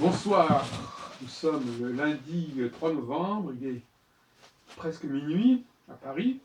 Bonsoir, nous sommes le lundi 3 novembre, il est presque minuit à Paris,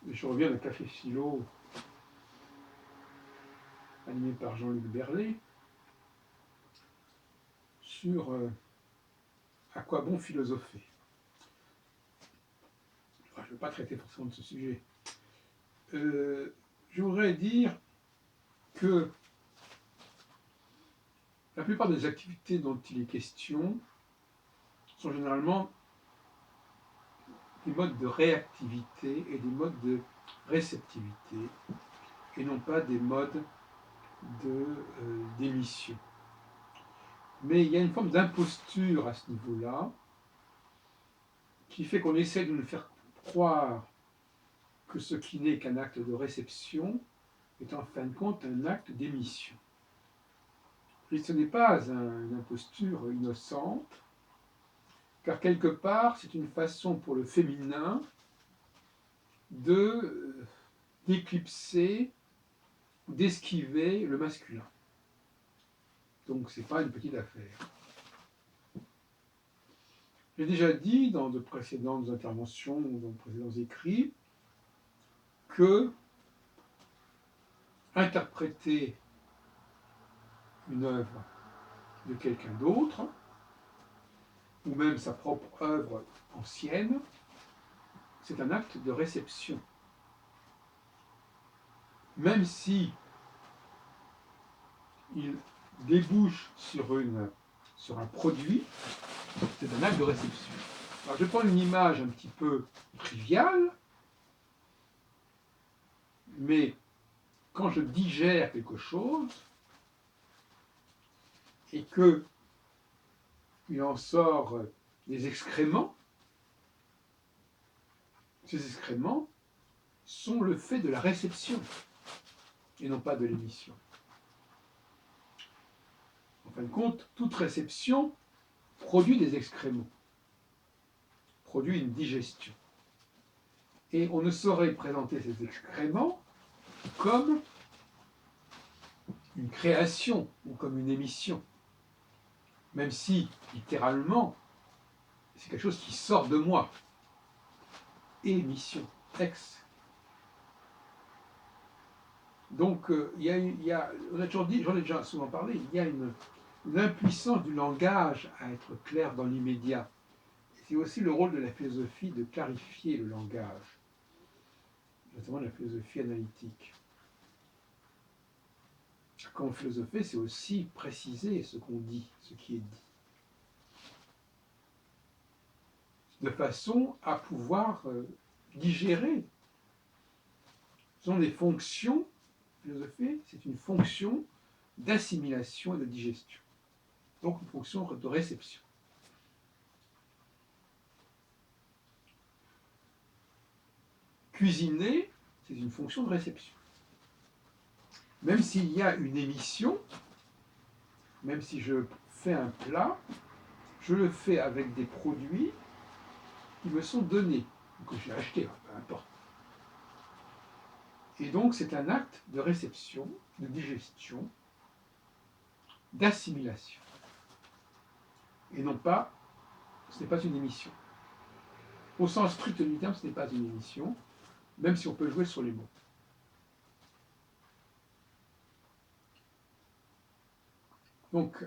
et je reviens d'un café philo animé par Jean-Luc Berlet sur à quoi bon philosopher. Enfin, je ne veux pas traiter forcément de ce sujet. Je voudrais dire que la plupart des activités dont il est question sont généralement des modes de réactivité et des modes de réceptivité, et non pas des modes d'émission. Mais il y a une forme d'imposture à ce niveau-là qui fait qu'on essaie de nous faire croire que ce qui n'est qu'un acte de réception est en fin de compte un acte d'émission. Et ce n'est pas une imposture innocente, car quelque part, c'est une façon pour le féminin d'éclipser, d'esquiver le masculin. Donc ce n'est pas une petite affaire. J'ai déjà dit dans de précédentes interventions, dans de précédents écrits, que interpréter une œuvre de quelqu'un d'autre, ou même sa propre œuvre ancienne, c'est un acte de réception. Même si il débouche sur un produit, c'est un acte de réception. Alors je vais prendre une image un petit peu triviale, mais quand je digère quelque chose, et que il en sort des excréments, ces excréments sont le fait de la réception, et non pas de l'émission. En fin de compte, toute réception produit des excréments, produit une digestion. Et on ne saurait présenter ces excréments comme une création ou comme une émission, même si, littéralement, c'est quelque chose qui sort de moi. Émission, ex. Donc, on a toujours dit, j'en ai déjà souvent parlé, il y a une impuissance du langage à être clair dans l'immédiat. C'est aussi le rôle de la philosophie de clarifier le langage, notamment la philosophie analytique. Quand philosopher, c'est aussi préciser ce qu'on dit, ce qui est dit, de façon à pouvoir digérer. Ce sont des fonctions, philosopher, c'est une fonction d'assimilation et de digestion, donc une fonction de réception. Cuisiner, c'est une fonction de réception. Même s'il y a une émission, même si je fais un plat, je le fais avec des produits qui me sont donnés, que j'ai achetés, peu importe. Et donc c'est un acte de réception, de digestion, d'assimilation. Et non pas, ce n'est pas une émission. Au sens strict du terme, ce n'est pas une émission, même si on peut jouer sur les mots. Donc,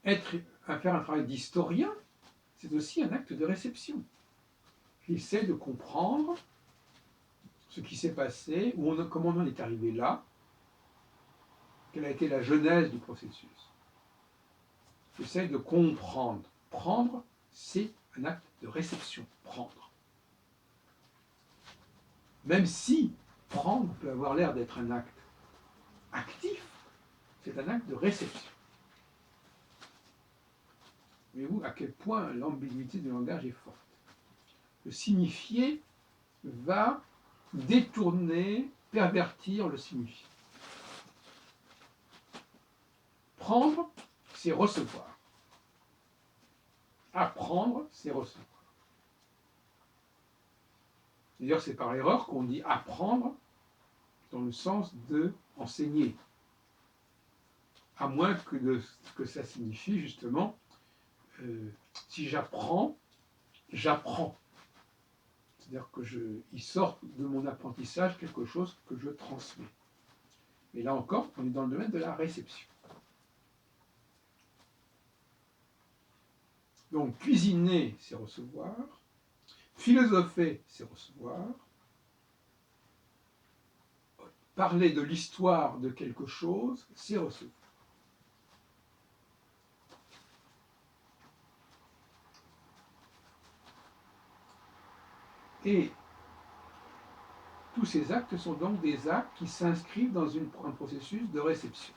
faire un travail d'historien, c'est aussi un acte de réception. J'essaie de comprendre ce qui s'est passé, comment on en est arrivé là, quelle a été la genèse du processus. J'essaie de comprendre. Prendre, c'est un acte de réception. Prendre. Même si prendre peut avoir l'air d'être un acte actif, c'est un acte de réception. Voyez-vous à quel point l'ambiguïté du langage est forte. Le signifié va détourner, pervertir le signifié. Prendre, c'est recevoir. Apprendre, c'est recevoir. D'ailleurs, c'est par erreur qu'on dit apprendre dans le sens de enseigner. à moins que ça signifie justement, si j'apprends, j'apprends. C'est-à-dire il sort de mon apprentissage quelque chose que je transmets. Et là encore, on est dans le domaine de la réception. Donc, cuisiner, c'est recevoir. Philosopher, c'est recevoir. Parler de l'histoire de quelque chose, c'est recevoir. Et tous ces actes sont donc des actes qui s'inscrivent dans un processus de réception,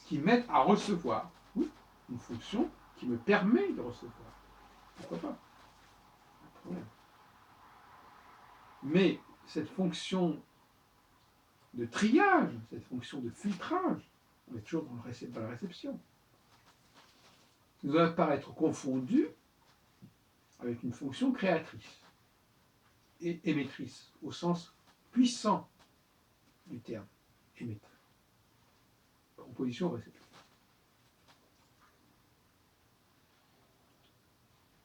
qui m'aident à recevoir. Oui, une fonction qui me permet de recevoir. Pourquoi pas? Pas de problème. Mais cette fonction de triage, cette fonction de filtrage, on est toujours dans la réception, ne doit pas être confondue avec une fonction créatrice et émettrice, au sens puissant du terme, émettre. Proposition-réception.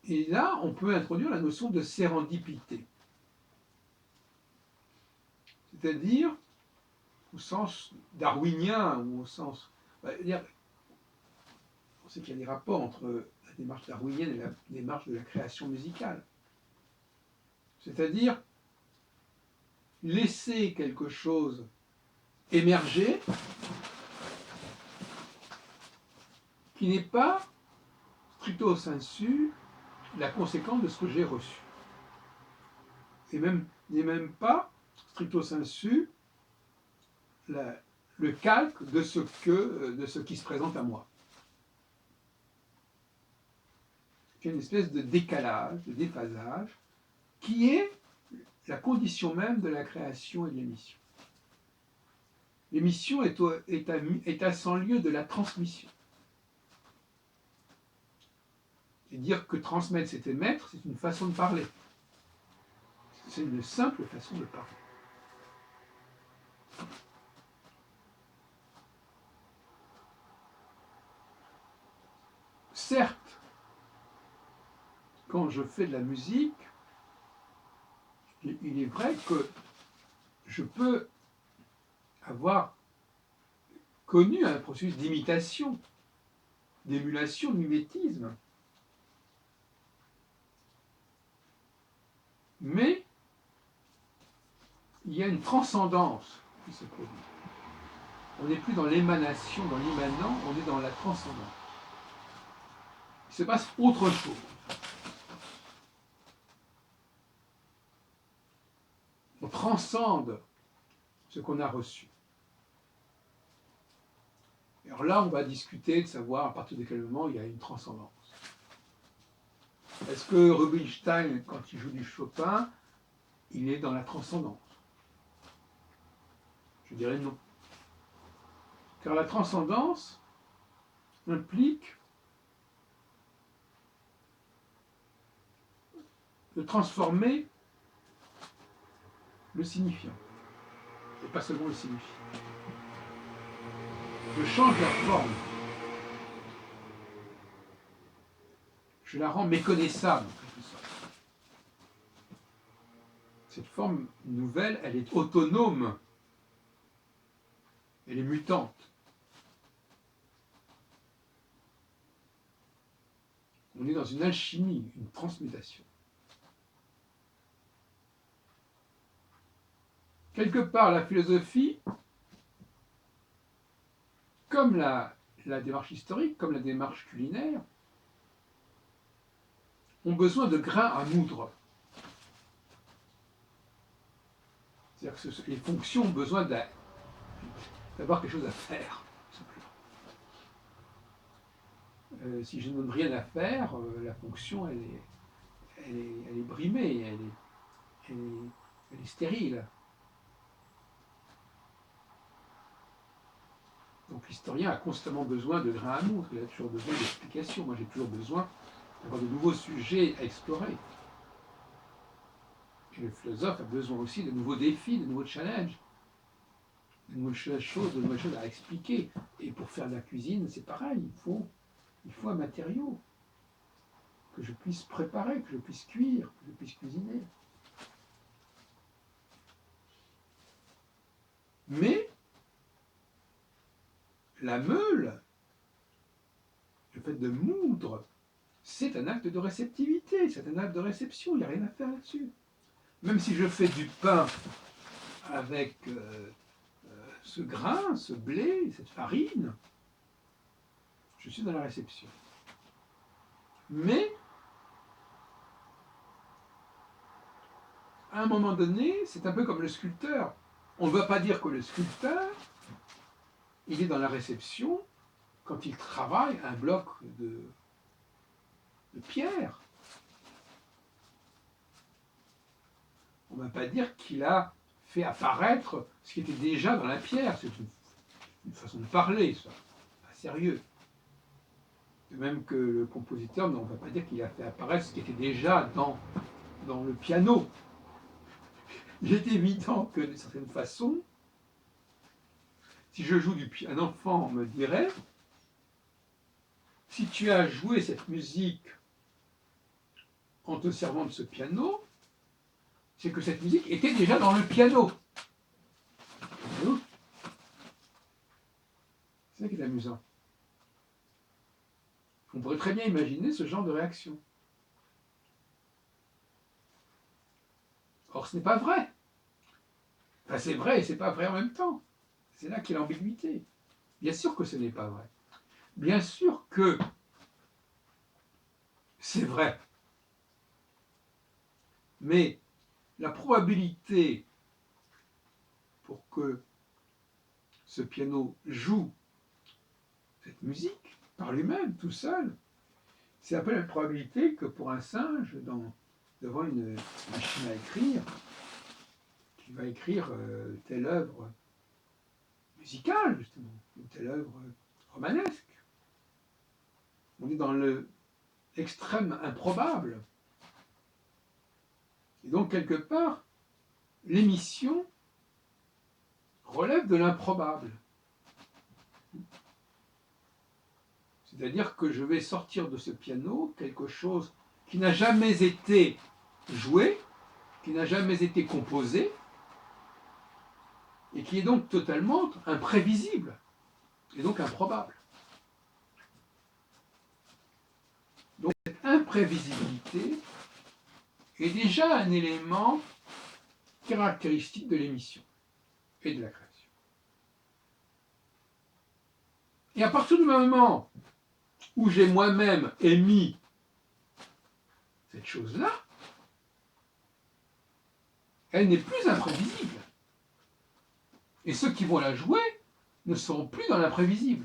Et là, on peut introduire la notion de sérendipité. C'est-à-dire, au sens darwinien, ou au sens... on sait qu'il y a des rapports entre la démarche darwinienne et la démarche de la création musicale. C'est-à-dire, laisser quelque chose émerger qui n'est pas, stricto sensu, la conséquence de ce que j'ai reçu. Et n'est même pas, stricto sensu, le calque de ce qui se présente à moi. Il y a une espèce de décalage, de déphasage, qui est la condition même de la création et de l'émission. L'émission est à 100 lieues de la transmission. Et dire que transmettre, c'est émettre, c'est une façon de parler. C'est une simple façon de parler. Certes, quand je fais de la musique, il est vrai que je peux avoir connu un processus d'imitation, d'émulation, de mimétisme. Mais il y a une transcendance qui se produit. On n'est plus dans l'émanation, dans l'immanent, on est dans la transcendance. Il se passe autre chose. On transcende ce qu'on a reçu. Alors là, on va discuter de savoir à partir de quel moment il y a une transcendance. Est-ce que Rubinstein, quand il joue du Chopin, il est dans la transcendance? Je dirais non. Car la transcendance implique de transformer le signifiant, et pas seulement le signifiant. Je change la forme. Je la rends méconnaissable, en quelque sorte. Cette forme nouvelle, elle est autonome. Elle est mutante. On est dans une alchimie, une transmutation. Quelque part, la philosophie, comme la démarche historique, comme la démarche culinaire, ont besoin de grains à moudre. C'est-à-dire que les fonctions ont besoin d'avoir quelque chose à faire, tout simplement. Si je ne donne rien à faire, la fonction, elle est brimée, elle est stérile. Donc l'historien a constamment besoin de grains à moudre, il a toujours besoin d'explications. Moi, j'ai toujours besoin d'avoir de nouveaux sujets à explorer. Et le philosophe a besoin aussi de nouveaux défis, de nouveaux challenges. de nouvelles choses à expliquer. Et pour faire de la cuisine, c'est pareil, il faut un matériau que je puisse préparer, que je puisse cuire, que je puisse cuisiner. Mais la meule, le fait de moudre, c'est un acte de réceptivité, c'est un acte de réception, il n'y a rien à faire là-dessus. Même si je fais du pain avec ce grain, ce blé, cette farine, je suis dans la réception. Mais, à un moment donné, c'est un peu comme le sculpteur. On ne va pas dire que le sculpteur, il est dans la réception quand il travaille un bloc de pierre. On ne va pas dire qu'il a fait apparaître ce qui était déjà dans la pierre. C'est une façon de parler, ça. Pas sérieux. De même que le compositeur, on ne va pas dire qu'il a fait apparaître ce qui était déjà dans le piano. Il est évident que, d'une certaine façon, si je joue du piano, un enfant me dirait, si tu as joué cette musique en te servant de ce piano, c'est que cette musique était déjà dans le piano. C'est ça qui est amusant. On pourrait très bien imaginer ce genre de réaction. Or, ce n'est pas vrai. Enfin, c'est vrai et c'est pas vrai en même temps. C'est là qu'est l'ambiguïté. Bien sûr que ce n'est pas vrai. Bien sûr que c'est vrai. Mais la probabilité pour que ce piano joue cette musique par lui-même, tout seul, c'est un peu la probabilité que pour un singe, devant une machine à écrire, qui va écrire telle œuvre musicale, justement, ou telle œuvre romanesque. On est dans l'extrême improbable. Et donc, quelque part, l'émission relève de l'improbable. C'est-à-dire que je vais sortir de ce piano quelque chose qui n'a jamais été joué, qui n'a jamais été composé, et qui est donc totalement imprévisible, et donc improbable. Donc cette imprévisibilité est déjà un élément caractéristique de l'émission et de la création. Et à partir du moment où j'ai moi-même émis cette chose-là, elle n'est plus imprévisible. Et ceux qui vont la jouer ne seront plus dans l'imprévisible.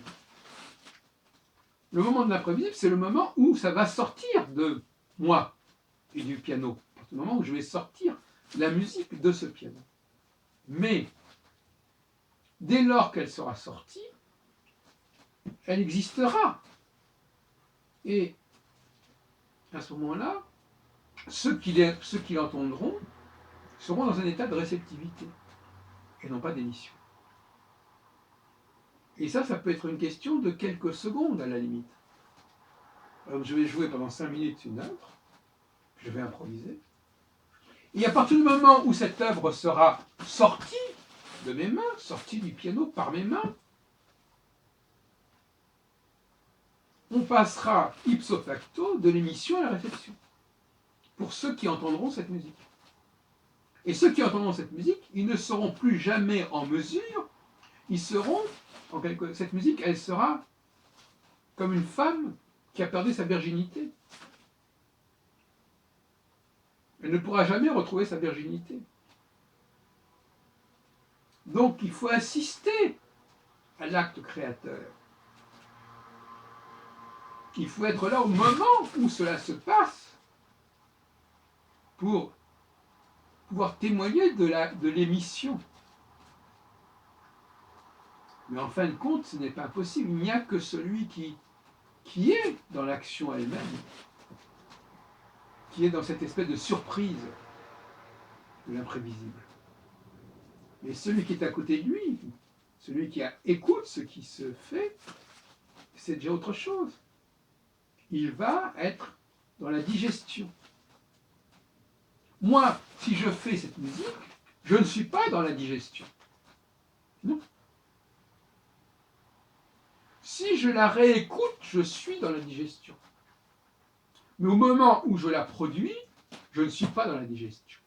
Le moment de l'imprévisible, c'est le moment où ça va sortir de moi et du piano. C'est le moment où je vais sortir la musique de ce piano. Mais, dès lors qu'elle sera sortie, elle existera. Et à ce moment-là, ceux qui l'entendront seront dans un état de réceptivité et non pas d'émission. Et ça peut être une question de quelques secondes à la limite. Alors, je vais jouer pendant 5 minutes une œuvre, je vais improviser. Et à partir du moment où cette œuvre sera sortie de mes mains, sortie du piano par mes mains, on passera ipso facto de l'émission à la réception, pour ceux qui entendront cette musique. Et ceux qui entendront cette musique, ils ne seront plus jamais en mesure, ils seront, cette musique, elle sera comme une femme qui a perdu sa virginité. Elle ne pourra jamais retrouver sa virginité. Donc il faut assister à l'acte créateur. Il faut être là au moment où cela se passe pour pouvoir témoigner de l'émission. Mais en fin de compte, ce n'est pas possible. Il n'y a que celui qui est dans l'action elle-même, qui est dans cette espèce de surprise de l'imprévisible. Mais celui qui est à côté de lui, Celui qui écoute ce qui se fait, c'est déjà autre chose. Il va être dans la digestion. Moi, si je fais cette musique, je ne suis pas dans la digestion. Non. Si je la réécoute, je suis dans la digestion. Mais au moment où je la produis, je ne suis pas dans la digestion.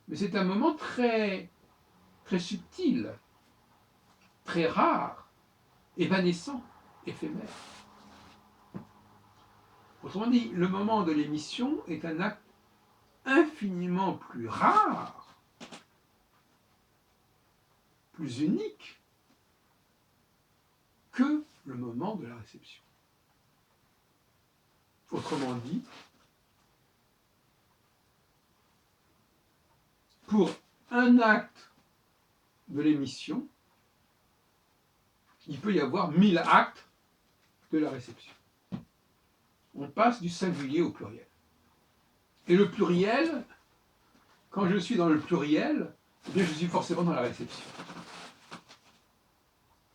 Mais c'est un moment très, très subtil, très rare, évanescent, éphémère. Autrement dit, le moment de l'émission est un acte infiniment plus rare, plus unique que le moment de la réception. Autrement dit, pour un acte de l'émission, il peut y avoir 1000 actes de la réception. On passe du singulier au pluriel. Et le pluriel, quand je suis dans le pluriel, eh bien je suis forcément dans la réception.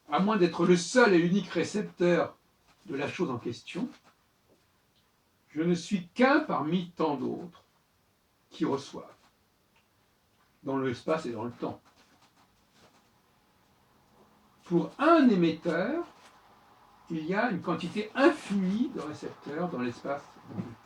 À moins d'être le seul et unique récepteur de la chose en question, je ne suis qu'un parmi tant d'autres qui reçoivent, dans l'espace et dans le temps. Pour un émetteur, il y a une quantité infinie de récepteurs dans l'espace et dans le temps.